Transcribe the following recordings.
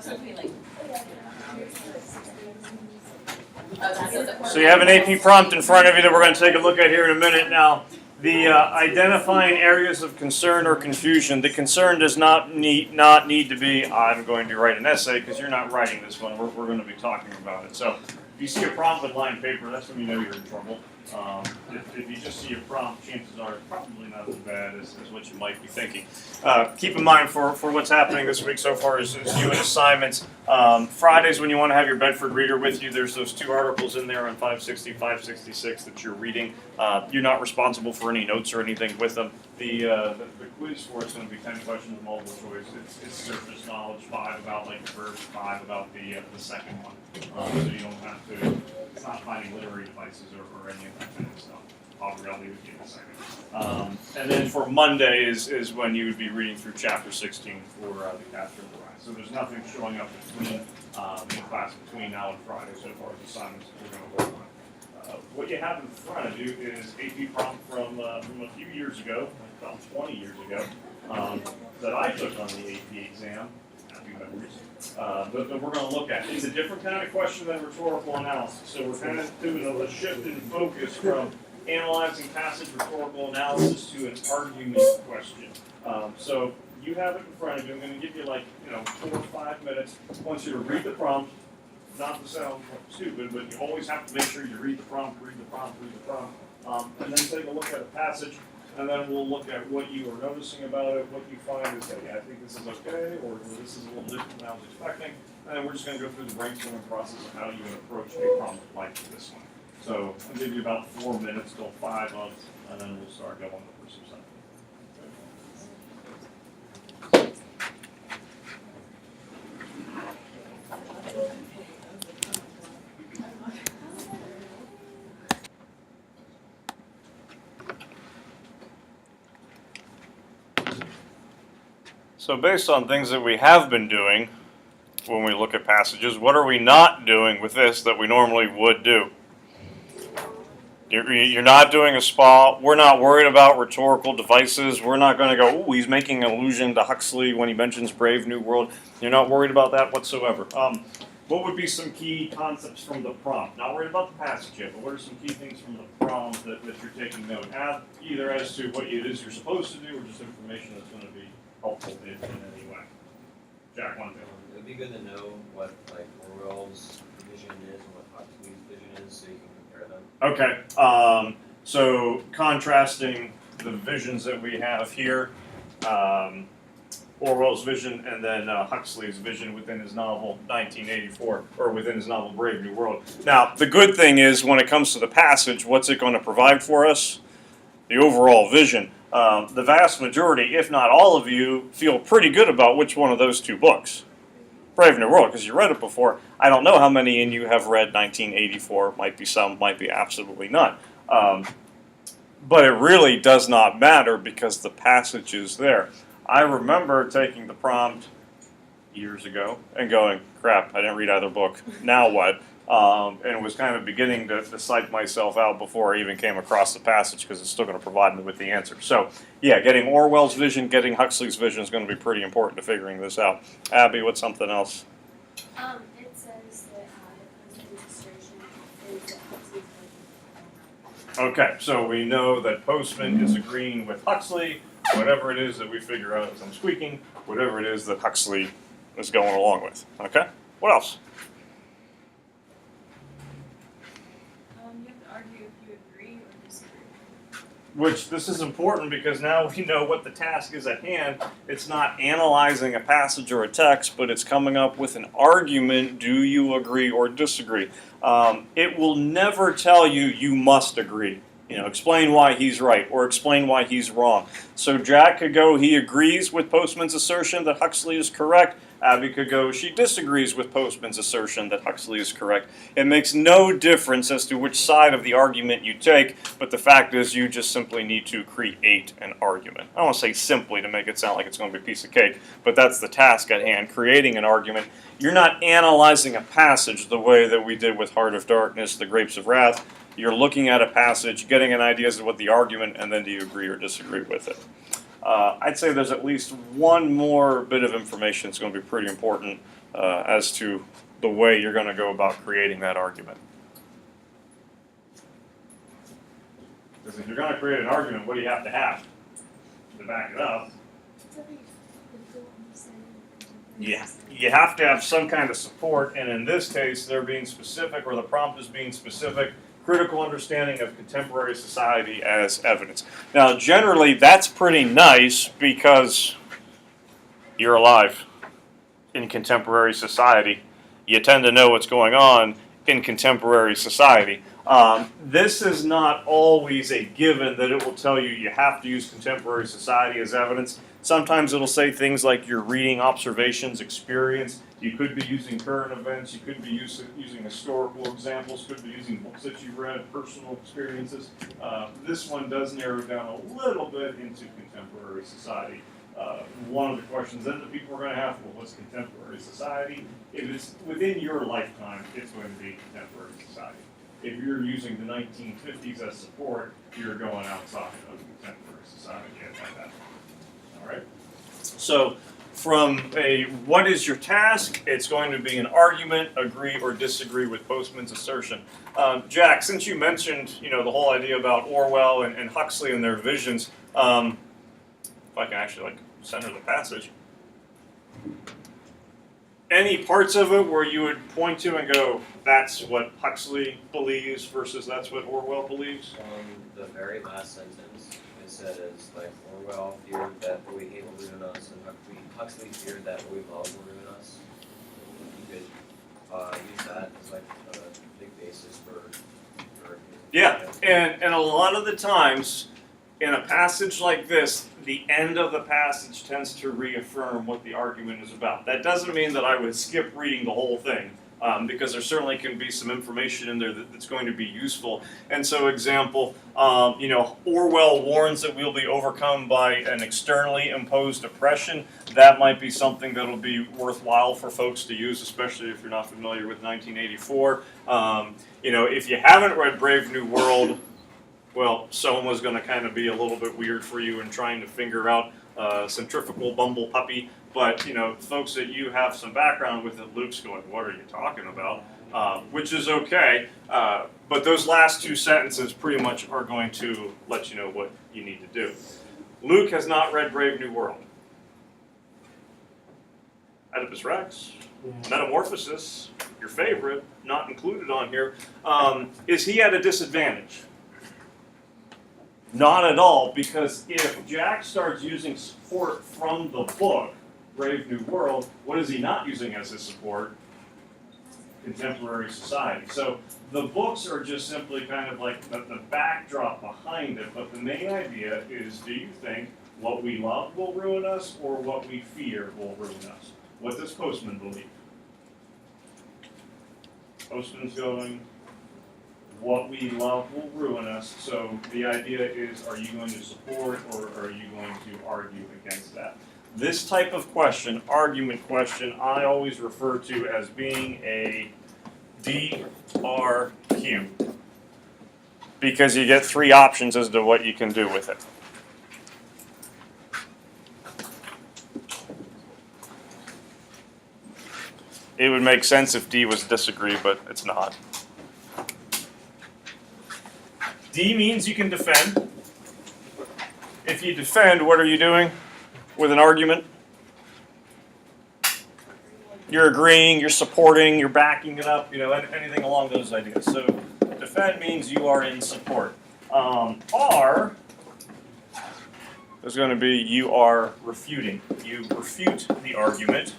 So you have an AP prompt in front of you that we're going to take a look at here in a minute. Now, the identifying areas of concern or confusion. The concern does not need to be, I'm going to write an essay, because you're not writing this one. We're going to be talking about it. So if you see a prompt with lined paper, that's when you know you're in trouble. If you just see a prompt, chances are it's probably not as bad as what you might be thinking. Keep in mind for what's happening this week so far is unit assignments. Fridays when you want to have your Bedford Reader with you, there's those 2 articles in there on 560, 566 that you're reading. You're not responsible for any notes or anything with them. The quiz for it's going to be 10 questions multiple choice. It's surface knowledge, 5 about like the verbs, 5 about the second one. So you don't have to. It's not finding literary devices or any of that kind of stuff. I'll leave with you in a second. And then for Monday is when you would be reading through chapter 16 for the Capture of the Rise. So there's nothing showing up between in class between now and Friday so far as assignments that we're going to work on. What you have in front of you is AP prompt from a few years ago, about 20 years ago, that I took on the AP exam. Happy memories. But we're going to look at. It's a different kind of question than rhetorical analysis. So we're kind of doing a shift in focus from analyzing passage rhetorical analysis to an argument question. So you have it in front of you. I'm going to give you 4 or 5 minutes. I want you to read the prompt, not to sound stupid, but you always have to make sure you read the prompt, and then take a look at a passage. And then we'll look at what you are noticing about it, what you find is, hey, I think this is okay, or this is a little different than I was expecting. And then we're just going to go through the brainstorming process of how you would approach a prompt like this one. So I'll give you about 4 minutes till 5 of, and then we'll start going over some stuff. So based on things that we have been doing when we look at passages, what are we not doing with this that we normally would do? You're not doing a spa. We're not worried about rhetorical devices. We're not going to go, oh, he's making an allusion to Huxley when he mentions Brave New World. You're not worried about that whatsoever. What would be some key concepts from the prompt? Not worried about the passage yet, but what are some key things from the prompt that you're taking note of, either as to what it is you're supposed to do or just information that's going to be helpful in any way? Jack, one thing. It would be good to know what Orwell's vision is and what Huxley's vision is, so you can compare them. Okay. So contrasting the visions that we have here, Orwell's vision and then Huxley's vision within his novel 1984, or within his novel Brave New World. Now, the good thing is when it comes to the passage, what's it going to provide for us? The overall vision. The vast majority, if not all of you, feel pretty good about which one of those 2 books. Brave New World, because you read it before. I don't know how many in you have read 1984. Might be some, might be absolutely none. But it really does not matter because the passage is there. I remember taking the prompt years ago and going, crap, I didn't read either book. Now what? And was kind of beginning to psych myself out before I even came across the passage because it's still going to provide me with the answer. So, yeah, getting Orwell's vision, getting Huxley's vision is going to be pretty important to figuring this out. Abby, what's something else? It says that the administration is that Huxley's vision. Okay, so we know that Postman is agreeing with Huxley. Whatever it is that we figure out as I'm squeaking, whatever it is that Huxley is going along with. Okay? What else? You have to argue if you agree or disagree. Which, this is important because now we know what the task is at hand. It's not analyzing a passage or a text, but it's coming up with an argument. Do you agree or disagree? It will never tell you you must agree. Explain why he's right or explain why he's wrong. So Jack could go, he agrees with Postman's assertion that Huxley is correct. Abby could go, she disagrees with Postman's assertion that Huxley is correct. It makes no difference as to which side of the argument you take, but the fact is you just simply need to create an argument. I don't want to say simply to make it sound like it's going to be a piece of cake, but that's the task at hand, creating an argument. You're not analyzing a passage the way that we did with Heart of Darkness, The Grapes of Wrath. You're looking at a passage, getting an idea as to what the argument, and then do you agree or disagree with it. I'd say there's at least one more bit of information that's going to be pretty important as to the way you're going to go about creating that argument. Because if you're going to create an argument, what do you have to back it up? You have to have some kind of support, and in this case, they're being specific, or the prompt is being specific, critical understanding of contemporary society as evidence. Now, generally, that's pretty nice because you're alive in contemporary society. You tend to know what's going on in contemporary society. This is not always a given that it will tell you you have to use contemporary society as evidence. Sometimes it'll say things like you're reading observations, experience. You could be using current events. You could be using historical examples. Could be using books that you've read, personal experiences. This one does narrow down a little bit into contemporary society. One of the questions then that people are going to have, well, what's contemporary society? If it's within your lifetime, it's going to be contemporary society. If you're using the 1950s as support, you're going outside of contemporary society at that. All right. So from a what is your task, it's going to be an argument, agree or disagree with Postman's assertion. Jack, since you mentioned the whole idea about Orwell and Huxley and their visions, if I can actually center the passage, any parts of it where you would point to and go, that's what Huxley believes versus that's what Orwell believes? The very last sentence, it says, Orwell feared that what we hate will ruin us, and Huxley feared that what we love will ruin us. You could use that as a big basis for Yeah, and a lot of the times, in a passage like this, the end of the passage tends to reaffirm what the argument is about. That doesn't mean that I would skip reading the whole thing, because there certainly can be some information in there that's going to be useful. And so, example, Orwell warns that we'll be overcome by an externally imposed oppression. That might be something that'll be worthwhile for folks to use, especially if you're not familiar with 1984. If you haven't read Brave New World, well, Soma's going to kind of be a little bit weird for you in trying to figure out centrifugal bumble puppy. But, folks that you have some background with it, Luke's going, what are you talking about? Which is okay. But those last two sentences pretty much are going to let you know what you need to do. Luke has not read Brave New World. Oedipus Rex, Metamorphosis, your favorite, not included on here. Is he at a disadvantage? Not at all, because if Jack starts using support from the book, Brave New World, what is he not using as his support? Contemporary society. So the books are just simply kind of like the backdrop behind it, but the main idea is, do you think what we love will ruin us or what we fear will ruin us? What does Postman believe? Postman's going, what we love will ruin us. So the idea is, are you going to support or are you going to argue against that? This type of question, argument question, I always refer to as being a DRQ. Because you get three options as to what you can do with it. It would make sense if D was disagree, but it's not. D means you can defend. If you defend, what are you doing with an argument? You're agreeing, you're supporting, you're backing it up, anything along those ideas. So defend means you are in support. R is going to be you are refuting. You refute the argument,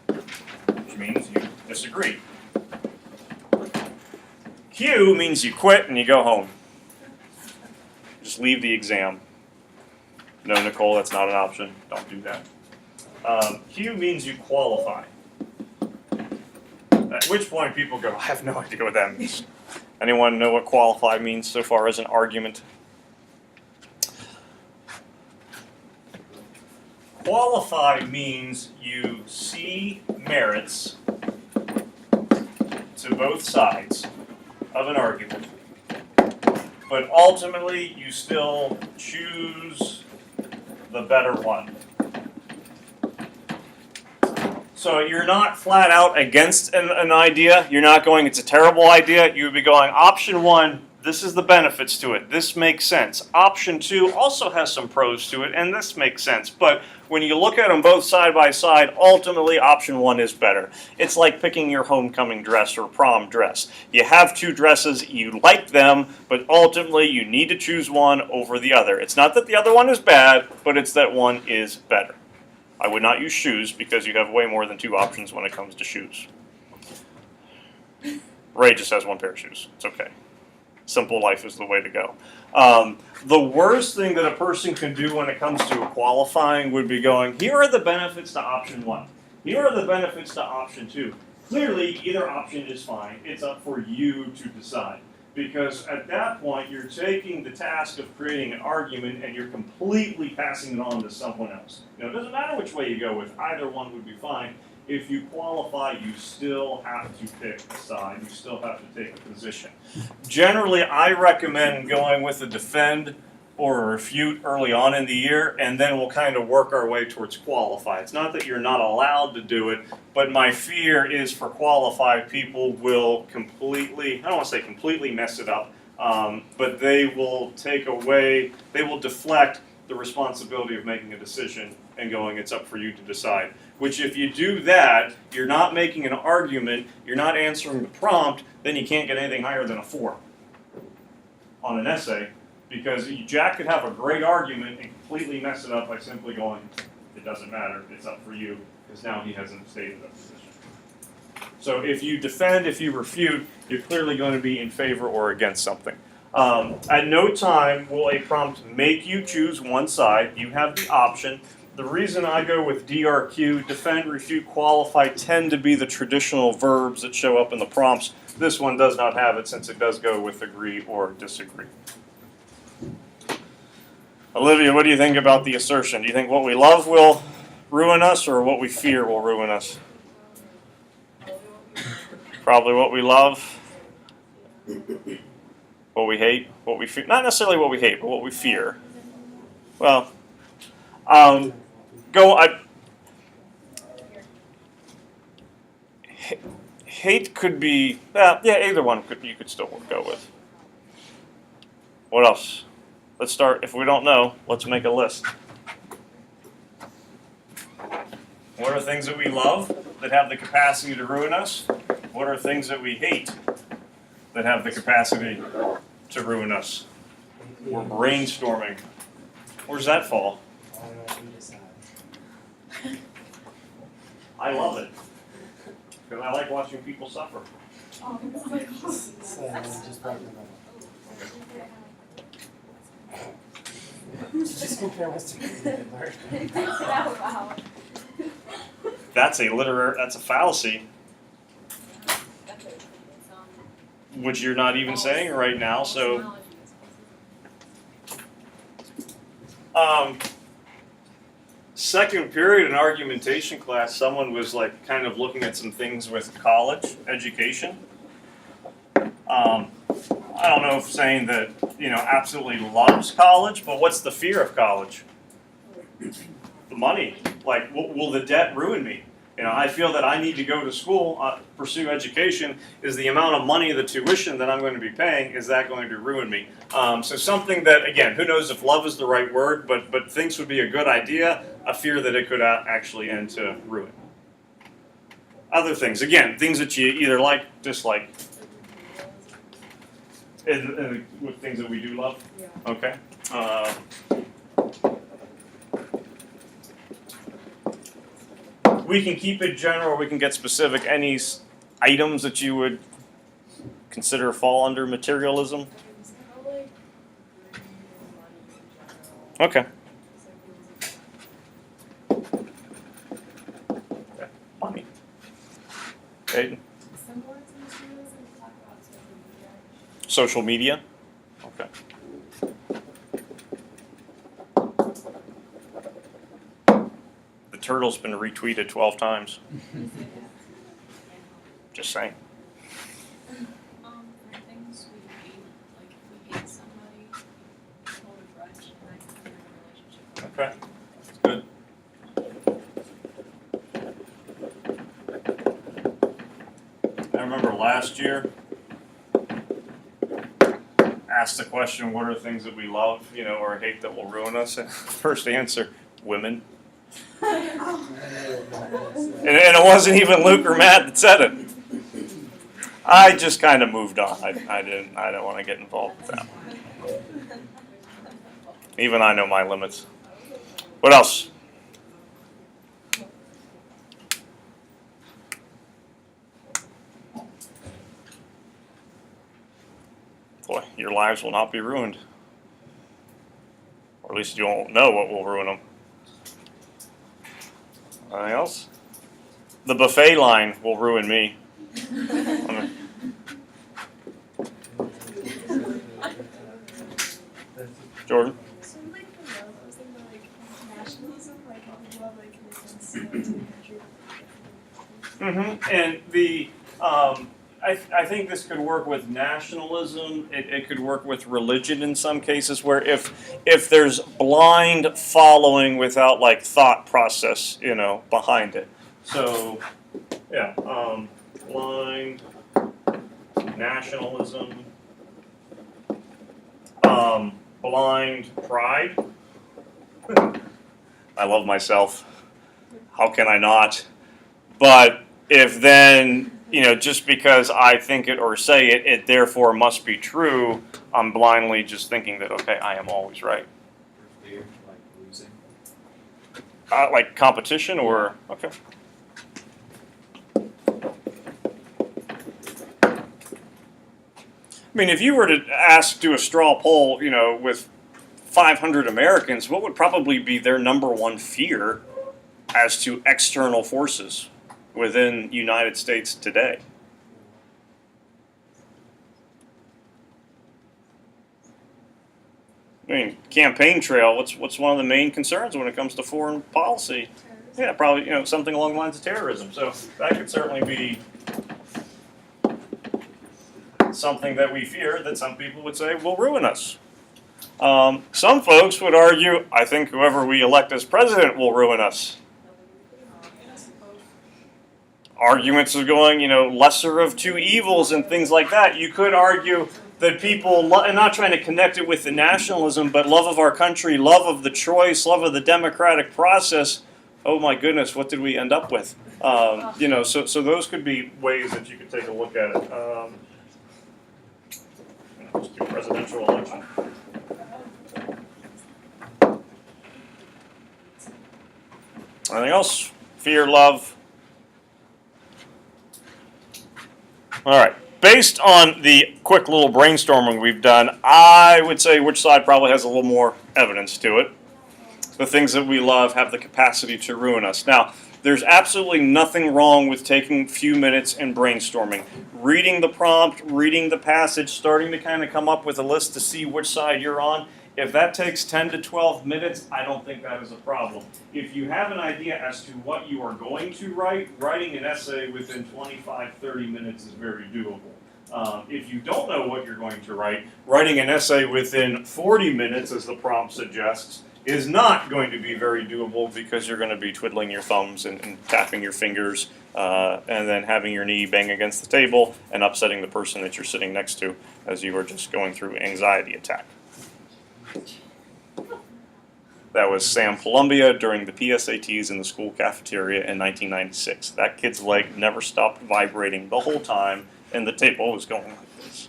which means you disagree. Q means you quit and you go home. Just leave the exam. No, Nicole, that's not an option. Don't do that. Q means you qualify. At which point people go, I have no idea what that means. Anyone know what qualify means so far as an argument? Qualify means you see merits to both sides of an argument, but ultimately you still choose the better one. So you're not flat out against an idea. You're not going, it's a terrible idea. You would be going, option one, this is the benefits to it. This makes sense. Option two also has some pros to it, and this makes sense. But when you look at them both side by side, ultimately option one is better. It's like picking your homecoming dress or prom dress. You have two dresses, you like them, but ultimately you need to choose one over the other. It's not that the other one is bad, but it's that one is better. I would not use shoes because you have way more than two options when it comes to shoes. Ray just has one pair of shoes. It's okay. Simple life is the way to go. The worst thing that a person can do when it comes to qualifying would be going, here are the benefits to option one. Here are the benefits to option two. Clearly, either option is fine. It's up for you to decide. Because at that point, you're taking the task of creating an argument and you're completely passing it on to someone else. It doesn't matter which way you go with, either one would be fine. If you qualify, you still have to pick a side. You still have to take a position. Generally, I recommend going with a defend or a refute early on in the year, and then we'll kind of work our way towards qualify. It's not that you're not allowed to do it, but my fear is for qualify, people will completely, I don't want to say completely mess it up, but they will take away, they will deflect the responsibility of making a decision and going, it's up for you to decide. Which if you do that, you're not making an argument, you're not answering the prompt, then you can't get anything higher than a 4 on an essay. Because Jack could have a great argument and completely mess it up by simply going, it doesn't matter, it's up for you, because now he hasn't stated a position. So if you defend, if you refute, you're clearly going to be in favor or against something. At no time will a prompt make you choose one side. You have the option. The reason I go with DRQ, defend, refute, qualify, tend to be the traditional verbs that show up in the prompts. This one does not have it since it does go with agree or disagree. Olivia, what do you think about the assertion? Do you think what we love will ruin us or what we fear will ruin us? Probably what we love. What we hate, what we fear. Not necessarily what we hate, but what we fear. Well, hate could be, yeah, either one you could still go with. What else? Let's start, if we don't know, let's make a list. What are things that we love that have the capacity to ruin us? What are things that we hate that have the capacity to ruin us? We're brainstorming. Where does that fall? I love it. Because I like watching people suffer. That's a fallacy. Which you're not even saying right now, so. Second period in argumentation class, someone was like kind of looking at some things with college education. I don't know if saying that, absolutely loves college, but what's the fear of college? The money. Like, will the debt ruin me? I feel that I need to go to school, pursue education. Is the amount of money, the tuition that I'm going to be paying, is that going to ruin me? So something that, again, who knows if love is the right word, but thinks would be a good idea, a fear that it could actually end to ruin. Other things, again, things that you either like, dislike. With things that we do love? Yeah. Okay. We can keep it general or we can get specific. Any items that you would consider fall under materialism? Okay. Money. Aiden? Social media? Okay. The turtle's been retweeted 12 times. Just saying. For things we hate, like if we hate somebody, hold a grudge, and that can be a relationship. Okay. I remember last year, asked the question, what are things that we love, or hate that will ruin us? And first answer, women. And it wasn't even Luke or Matt that said it. I just kind of moved on. I didn't want to get involved with that. Even I know my limits. What else? Boy, your lives will not be ruined. Or at least you won't know what will ruin them. Anything else? The buffet line will ruin me. Jordan? So like the love, I was thinking about like nationalism, like how people have like commitments to the country. And the I think this could work with nationalism. It could work with religion in some cases, where if there's blind following without like thought process, behind it. So, yeah, blind nationalism, blind pride. I love myself. How can I not? But if then, just because I think it or say it, it therefore must be true, I'm blindly just thinking that, okay, I am always right. Fear, like losing. Like competition or, okay. I mean, if you were to do a straw poll, with 500 Americans, what would probably be their number one fear as to external forces within the United States today? I mean, campaign trail, what's one of the main concerns when it comes to foreign policy? Yeah, probably, something along the lines of terrorism. So that could certainly be something that we fear that some people would say will ruin us. Some folks would argue, I think whoever we elect as president will ruin us. Arguments are going, lesser of two evils and things like that. You could argue that people, and not trying to connect it with the nationalism, but love of our country, love of the choice, love of the democratic process. Oh my goodness, what did we end up with? So those could be ways that you could take a look at it. Let's do presidential election. Anything else? Fear, love. All right. Based on the quick little brainstorming we've done, I would say which side probably has a little more evidence to it. The things that we love have the capacity to ruin us. Now, there's absolutely nothing wrong with taking a few minutes and brainstorming. Reading the prompt, reading the passage, starting to kind of come up with a list to see which side you're on. If that takes 10 to 12 minutes, I don't think that is a problem. If you have an idea as to what you are going to write, writing an essay within 25, 30 minutes is very doable. If you don't know what you're going to write, writing an essay within 40 minutes, as the prompt suggests, is not going to be very doable because you're going to be twiddling your thumbs and tapping your fingers and then having your knee bang against the table and upsetting the person that you're sitting next to as you are just going through anxiety attack. That was Sam Columbia during the PSATs in the school cafeteria in 1996. That kid's leg never stopped vibrating the whole time, and the table was going like this.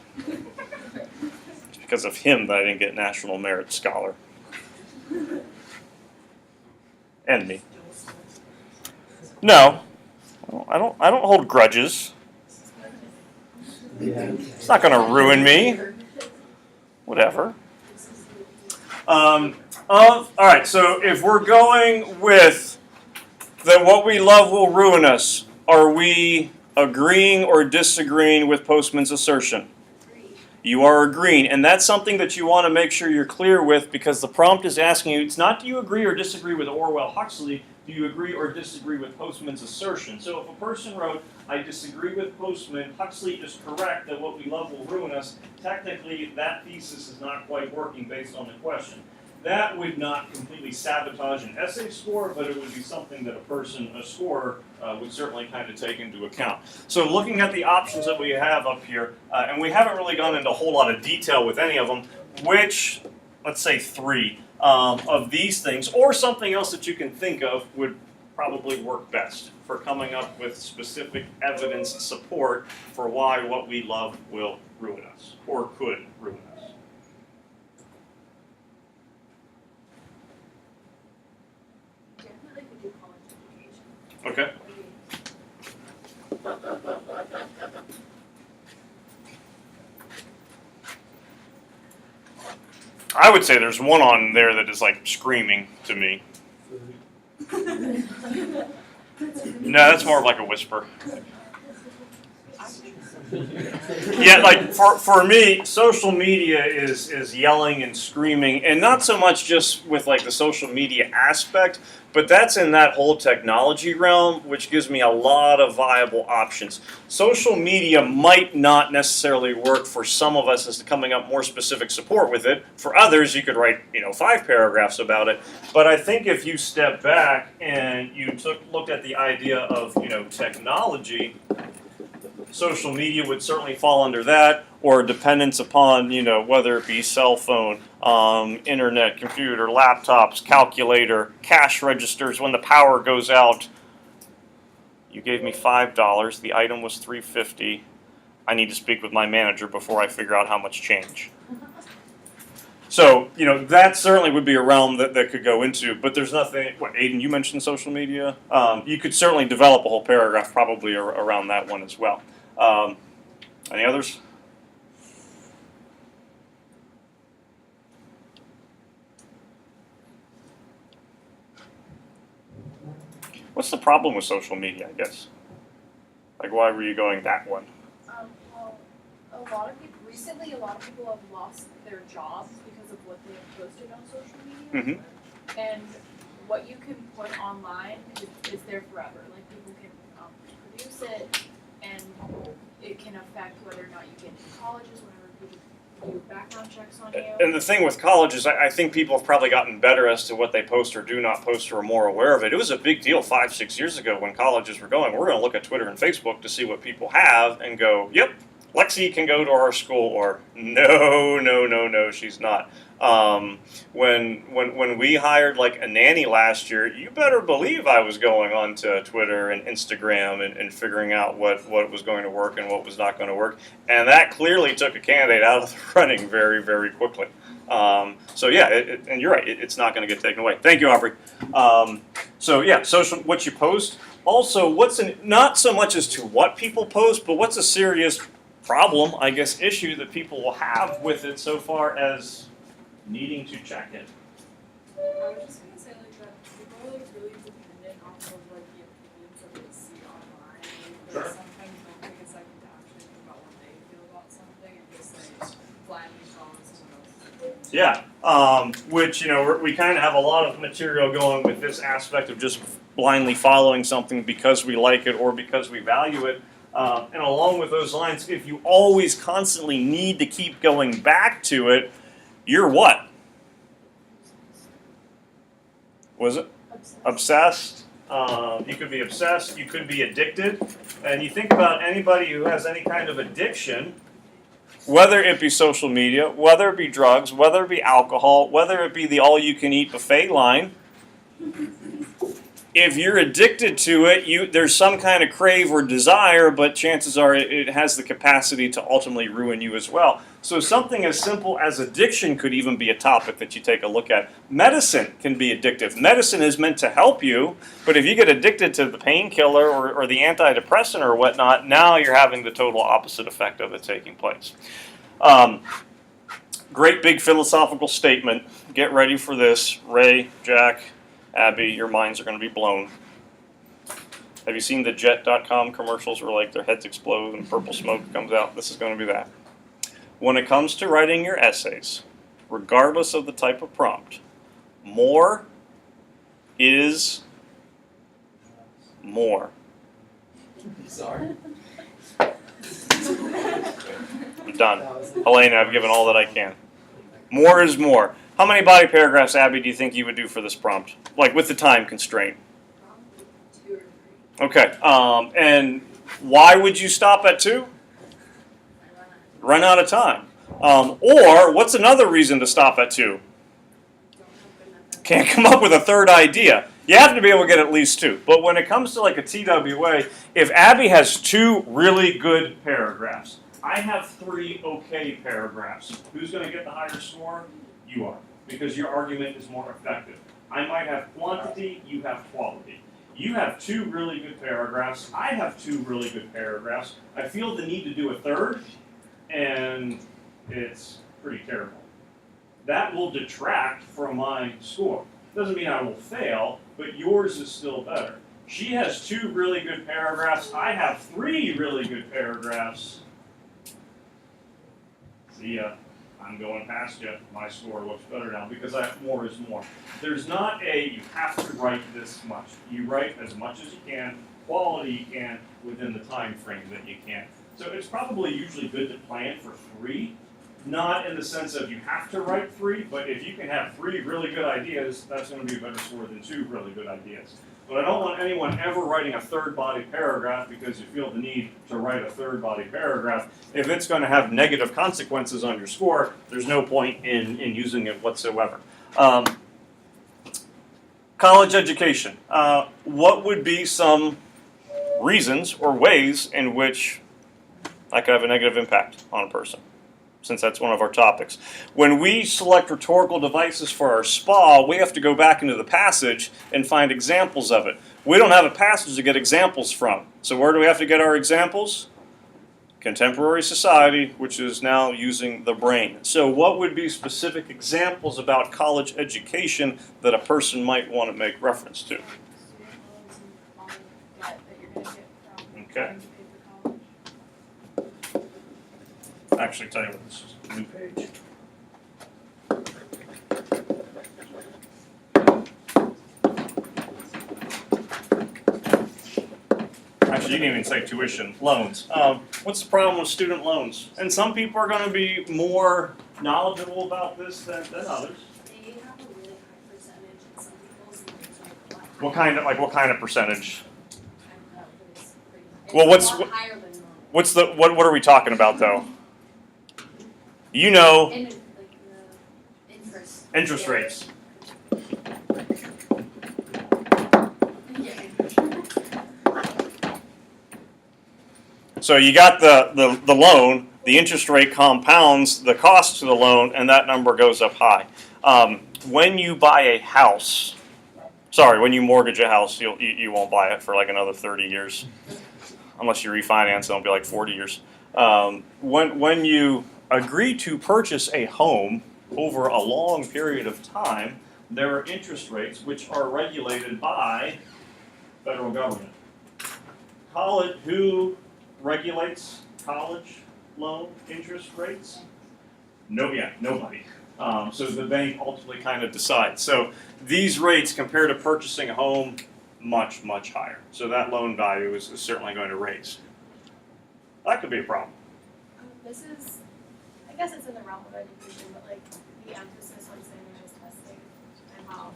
It's because of him that I didn't get National Merit Scholar. And me. No, I don't hold grudges. It's not going to ruin me. Whatever. All right. So if we're going with that, what we love will ruin us. Are we agreeing or disagreeing with Postman's assertion? You are agreeing, and that's something that you want to make sure you're clear with, because the prompt is asking you, it's not do you agree or disagree with Orwell Huxley, do you agree or disagree with Postman's assertion? So if a person wrote, I disagree with Postman, Huxley is correct that what we love will ruin us, technically that thesis is not quite working based on the question. that would not completely sabotage an essay score, but it would be something that a scorer, would certainly kind of take into account. So looking at the options that we have up here, and we haven't really gone into a whole lot of detail with any of them, which, let's say 3 of these things, or something else that you can think of, would probably work best for coming up with specific evidence support for why what we love will ruin us, or could ruin us. Definitely could do college education. Okay. I would say there's one on there that is like screaming to me. No, that's more of like a whisper. Yeah, like for me, social media is yelling and screaming, and not so much just with like the social media aspect, but that's in that whole technology realm, which gives me a lot of viable options. Social media might not necessarily work for some of us as to coming up more specific support with it. For others, you could write 5 paragraphs about it. But I think if you step back and you looked at the idea of technology, social media would certainly fall under that, or dependence upon, whether it be cell phone, internet, computer, laptops, calculator, cash registers. When the power goes out, you gave me $5. The item was $3.50. I need to speak with my manager before I figure out how much change. So, that certainly would be a realm that could go into, but there's nothing. What, Aiden, you mentioned social media. You could certainly develop a whole paragraph probably around that one as well. Any others? What's the problem with social media, I guess? Like, why were you going that one? Well, a lot of people have lost their jobs because of what they have posted on social media. Mm-hmm. And what you can put online is there forever. Like, people can produce it, and it can affect whether or not you get into colleges, whenever people do background checks on you. And the thing with colleges, I think people have probably gotten better as to what they post or do not post, or are more aware of it. It was a big deal 5-6 years ago when colleges were going, we're going to look at Twitter and Facebook to see what people have and go, yep, Lexi can go to our school, or no, she's not. When we hired like a nanny last year, you better believe I was going on to Twitter and Instagram and figuring out what was going to work and what was not going to work. And that clearly took a candidate out of the running very, very quickly. So yeah, and you're right, it's not going to get taken away. Thank you, Aubrey. So yeah, social, what you post. Also, not so much as to what people post, but what's a serious problem, I guess, issue that people will have with it so far as needing to check it. I was just gonna say that people are really dependent off of the opinions that they see online. They Sure. sometimes don't take a second to actually think about what they feel about something and just blindly follow someone else's opinion. Yeah, which we kind of have a lot of material going with this aspect of just blindly following something because we like it or because we value it. And along with those lines, if you always constantly need to keep going back to it, you're what? Was it? Obsessed. You could be obsessed. You could be addicted. And you think about anybody who has any kind of addiction, whether it be social media, whether it be drugs, whether it be alcohol, whether it be the all-you-can-eat buffet line. If you're addicted to it, there's some kind of crave or desire, but chances are it has the capacity to ultimately ruin you as well. So something as simple as addiction could even be a topic that you take a look at. Medicine can be addictive. Medicine is meant to help you, but if you get addicted to the painkiller or the antidepressant or whatnot, now you're having the total opposite effect of it taking place. Great big philosophical statement. Get ready for this. Ray, Jack, Abby, your minds are going to be blown. Have you seen the Jet.com commercials where like their heads explode and purple smoke comes out? This is going to be that. When it comes to writing your essays, regardless of the type of prompt, more is more. Sorry. I'm done. Helena, I've given all that I can. More is more. How many body paragraphs, Abby, do you think you would do for this prompt? Like with the time constraint? Probably 2 or 3. Okay. And why would you stop at 2? Run out of time. Or what's another reason to stop at 2? Don't have good enough. Can't come up with a third idea. You have to be able to get at least 2. But when it comes to like a TWA, if Abby has 2 really good paragraphs, I have 3 okay paragraphs. Who's going to get the higher score? You are, because your argument is more effective. I might have quantity, you have quality. You have 2 really good paragraphs, I have 2 really good paragraphs. I feel the need to do a third, and it's pretty terrible. That will detract from my score. Doesn't mean I will fail, but yours is still better. She has 2 really good paragraphs, I have 3 really good paragraphs. See ya. I'm going past you. My score looks better now because I have more is more. There's not a you have to write this much. You write as much as you can, quality you can, within the time frame that you can. So it's probably usually good to plan for 3, not in the sense of you have to write 3, but if you can have 3 really good ideas, that's going to be a better score than 2 really good ideas. But I don't want anyone ever writing a third body paragraph because you feel the need to write a third body paragraph. If it's going to have negative consequences on your score, there's no point in using it whatsoever. College education. What would be some reasons or ways in which I could have a negative impact on a person? Since that's one of our topics. When we select rhetorical devices for our SPA, we have to go back into the passage and find examples of it. We don't have a passage to get examples from. So where do we have to get our examples? Contemporary society, which is now using the brain. So what would be specific examples about college education that a person might want to make reference to? Student loans and all the debt that you're gonna get from Okay. having to pay for college. Actually, tell you what, this is a new page. Actually, you didn't even say tuition, loans. What's the problem with student loans? And some people are going to be more knowledgeable about this than others. They have a really high percentage and some people's loans are a lot What kind of percentage? I don't know, but it's pretty. Well, it's what's- a lot higher than normal. What's the what are we talking about though? You know, And like the interest. interest rates. Yeah. So you got the loan, the interest rate compounds the cost to the loan, and that number goes up high. When you buy a house, when you mortgage a house, you won't buy it for like another 30 years. Unless you refinance, it'll be like 40 years. When you agree to purchase a home over a long period of time, there are interest rates which are regulated by federal government. Who regulates college loan interest rates? Nobody. So the bank ultimately kind of decides. So these rates compared to purchasing a home, much, much higher. So that loan value is certainly going to raise. That could be a problem. This is, I guess it's in the realm of education, but like the emphasis on standardized testing and how,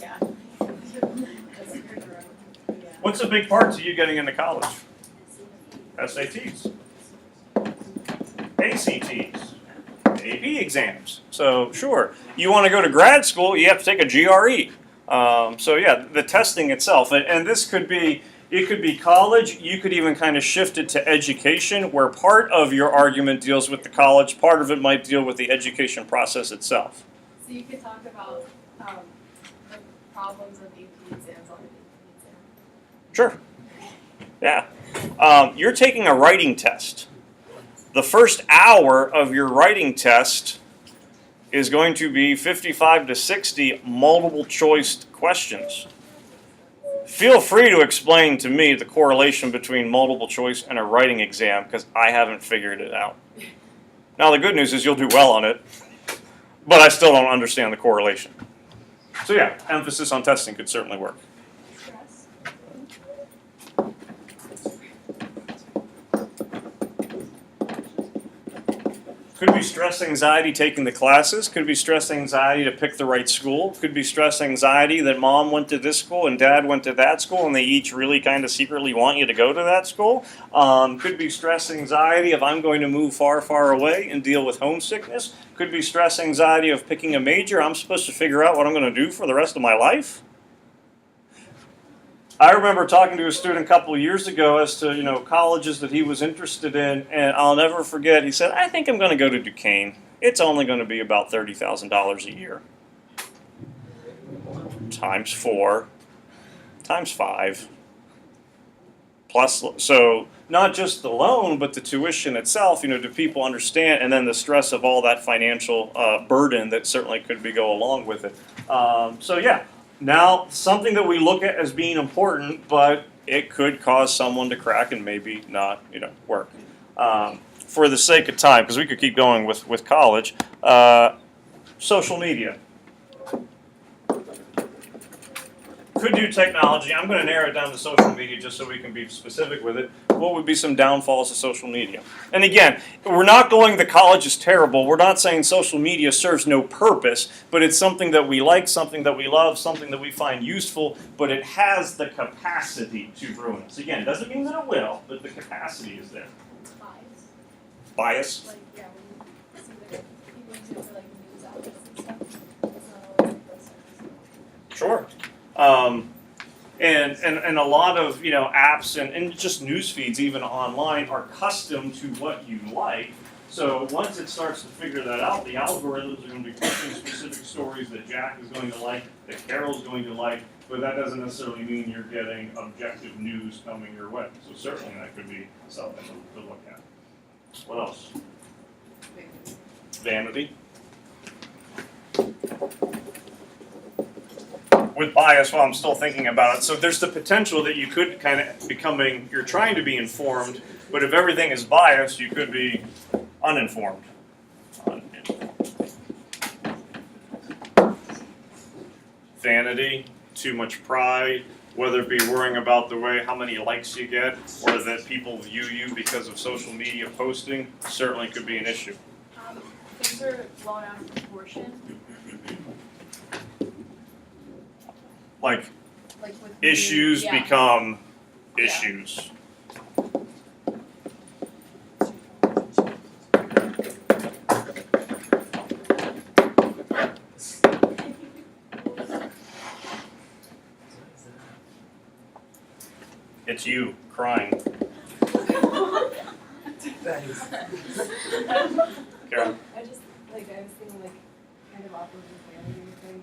yeah. That's your growth. Yeah. What's a big part to you getting into college? SATs, ACTs, AP exams. So sure, you want to go to grad school, you have to take a GRE. So yeah, the testing itself, and this could be, it could be college, you could even kind of shift it to education, where part of your argument deals with the college, part of it might deal with the education process itself. So you could talk about the problems of AP exams on an AP exam. Sure. Yeah. You're taking a writing test. The first hour of your writing test is going to be 55 to 60 multiple choice questions. Feel free to explain to me the correlation between multiple choice and a writing exam, because I haven't figured it out. Now the good news is you'll do well on it, but I still don't understand the correlation. So yeah, emphasis on testing could certainly work. Stress. Could be stress anxiety taking the classes, could be stress anxiety to pick the right school, could be stress anxiety that mom went to this school and dad went to that school and they each really kind of secretly want you to go to that school. Could be stress anxiety of I'm going to move far, far away and deal with homesickness. Could be stress anxiety of picking a major. I'm supposed to figure out what I'm going to do for the rest of my life. I remember talking to a student a couple of years ago as to colleges that he was interested in, and I'll never forget. He said, "I think I'm going to go to Duquesne. It's only going to be about $30,000 a year, times 4, times 5, plus so not just the loan, but the tuition itself. Do people understand? And then the stress of all that financial burden that certainly could go along with it. So yeah." Now, something that we look at as being important, but it could cause someone to crack and maybe not, work. For the sake of time, because we could keep going with college, social media. Could do technology. I'm going to narrow it down to social media just so we can be specific with it. What would be some downfalls of social media? And again, we're not going the college is terrible. We're not saying social media serves no purpose, but it's something that we like, something that we love, something that we find useful, but it has the capacity to ruin us. Again, doesn't mean that it will, but the capacity is there. Bias? Like, yeah, when you see the people use it for like news outlets and stuff, it's not always like those things. Sure. And a lot of apps and just news feeds even online are custom to what you like. So once it starts to figure that out, the algorithms are going to be pushing specific stories that Jack is going to like, that Carol's going to like, but that doesn't necessarily mean you're getting objective news coming your way. So certainly that could be something to look at. What else? Vanity. With bias, while I'm still thinking about it, so there's the potential that you could kind of you're trying to be informed, but if everything is biased, you could be uninformed. Vanity, too much pride, whether it be worrying about how many likes you get, or that people view you because of social media posting, certainly could be an issue. Things are blown out of proportion. Like With issues yeah. become Yeah. issues. It's you crying. Carol? I was thinking kind of off of the family thing,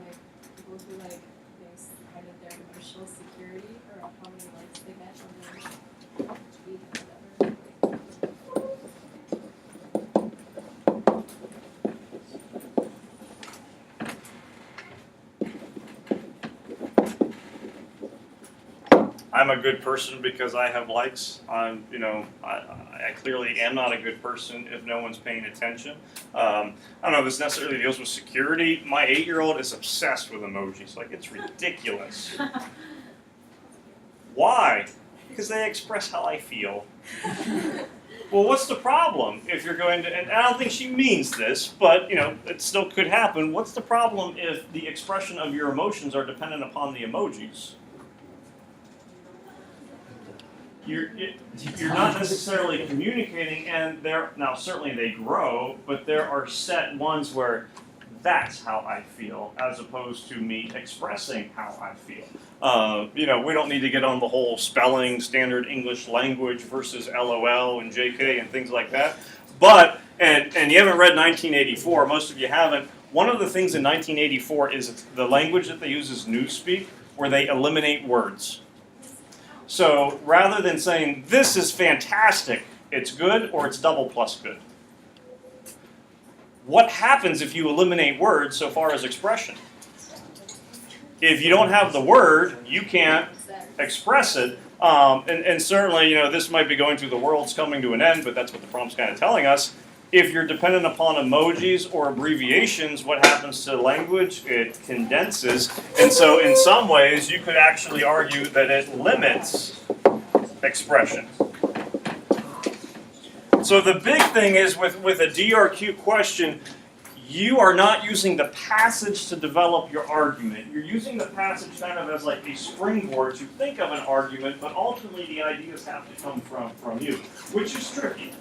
people who there's kind of their emotional security or how many likes they get on their tweet or whatever. I'm a good person because I have likes. I clearly am not a good person if no one's paying attention. I don't know if this necessarily deals with security. My 8-year-old is obsessed with emojis. It's ridiculous. Why? Because they express how I feel. Well, what's the problem if you're going to, and I don't think she means this, but it still could happen. What's the problem if the expression of your emotions are dependent upon the emojis? You're not necessarily communicating, and now certainly they grow, but there are set ones where that's how I feel, as opposed to me expressing how I feel. We don't need to get on the whole spelling, standard English language versus LOL and JK and things like that. But, and you haven't read 1984, most of you haven't. One of the things in 1984 is the language that they use is Newspeak, where they eliminate words. So rather than saying, this is fantastic, it's good, or it's double plus good. What happens if you eliminate words so far as expression? If you don't have the word, you can't express it. And certainly, this might be going through the world's coming to an end, but that's what the prompt's kind of telling us. If you're dependent upon emojis or abbreviations, what happens to language? It condenses. And so in some ways, you could actually argue that it limits expression. So the big thing is with a DRQ question, you are not using the passage to develop your argument. You're using the passage kind of as like a springboard to think of an argument, but ultimately the ideas have to come from you, which is tricky.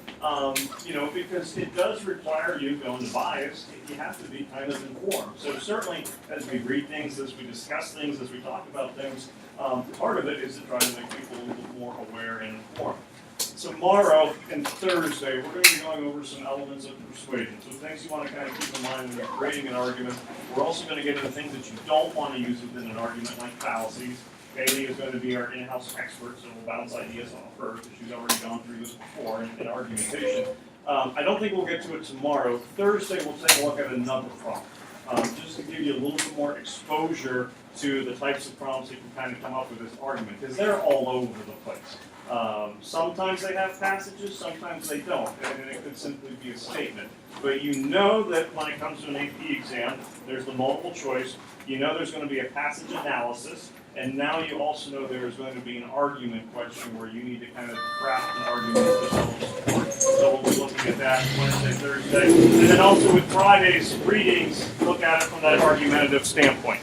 Because it does require you going to bias. You have to be kind of informed. So certainly, as we read things, as we discuss things, as we talk about things, part of it is to try to make people a little bit more aware and informed. Tomorrow and Thursday, we're going to be going over some elements of persuasion. So things you want to kind of keep in mind when you're creating an argument. We're also going to get into things that you don't want to use within an argument, like fallacies. Kaylee is going to be our in-house expert, so we'll bounce ideas off her, because she's already gone through this before in argumentation. I don't think we'll get to it tomorrow. Thursday, we'll take a look at another prompt, just to give you a little bit more exposure to the types of prompts that you can kind of come up with this argument, because they're all over the place. Sometimes they have passages, sometimes they don't, and it could simply be a statement. But you know that when it comes to an AP exam, there's the multiple choice, you know there's going to be a passage analysis, and now you also know there's going to be an argument question where you need to kind of craft an argument to support. So we'll be looking at that Wednesday, Thursday, and then also with Friday's readings, look at it from that argumentative standpoint.